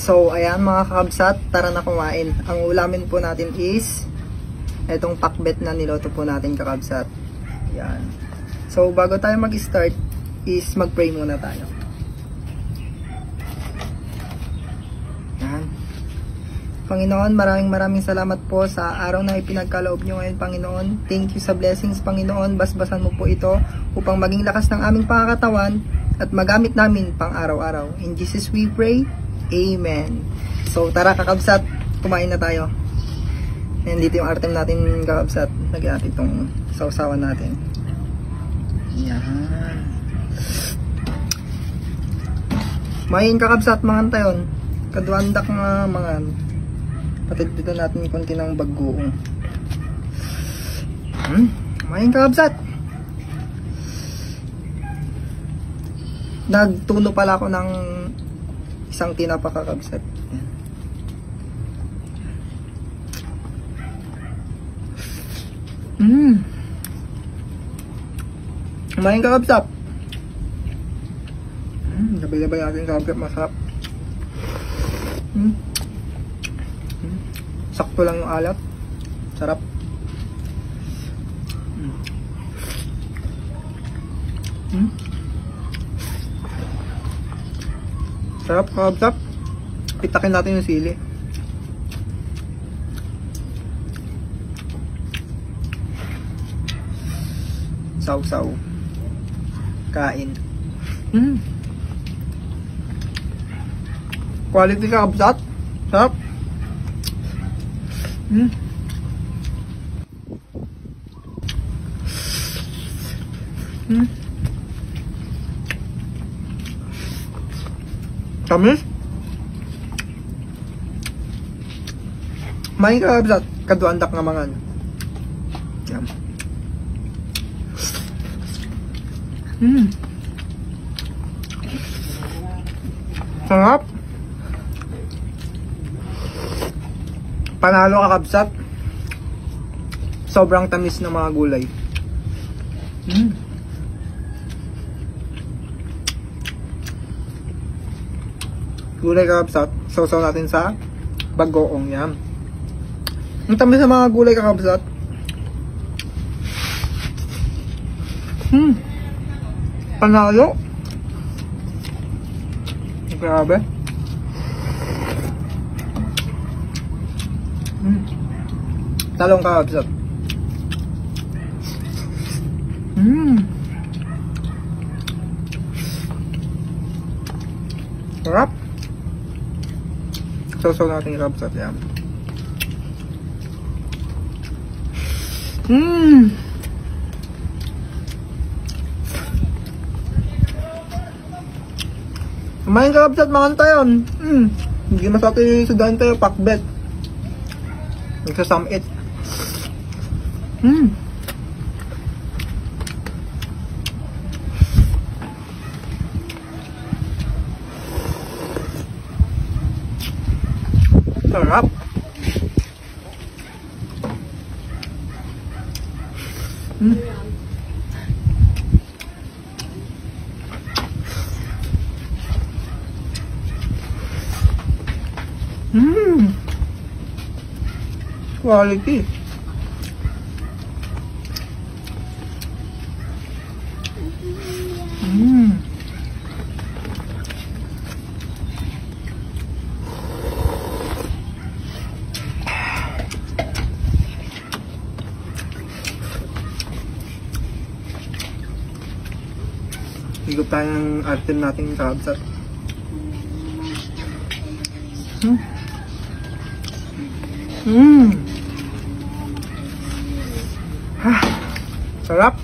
So, ayan mga kakabsat, tara na kumain. Ang ulamin po natin is itong pakbet na niloto po natin kakabsat. Ayan. So, bago tayo mag-start is mag-pray muna tayo. Ayan. Panginoon, maraming salamat po sa araw na ipinagkaloob nyo ngayon, Panginoon. Thank you sa blessings, Panginoon. Basbasan mo po ito upang maging lakas ng aming pangakatawan at magamit namin pang araw-araw. In Jesus we pray. Amen. So tara kakabsat, kumain na tayo. And dito yung artem natin kakabsat. Lagyan natin itong sausawan natin. Yan. Main kakabsat mga tayon. Kaduandak nga mga. Patid dito natin konti ng bagoong. Main kakabsat. Nagtuno pala ako ng isang tinapa kakabsat. Kumain kakabsat. Labay-labay natin kakabsat, masarap. Sakto lang yung alat. Sarap. Sarap kakabsat. Pitakin natin yung sili. Saw-saw. Kain. Quality kakabsat. Sarap. Tamis. May kakabsat. Kaduandak nga mga. Yan. Sarap. Panalo kakabsat. Sobrang tamis ng mga gulay. Gulay kakabsat. Sausaw natin sa bagoong. Yan. Ang tamis ng mga gulay kakabsat. Panalo. Grabe. Talong kakabsat. Sarap. Sausaw natin yung kakabsat. Yan. Kumain kakabsat mga tayon. Hindi masarap yung sudahan tayo, pakbet. Nagsasamit. Sarap. Quality. Higop tayo ng artem natin kakabsat. Sarap.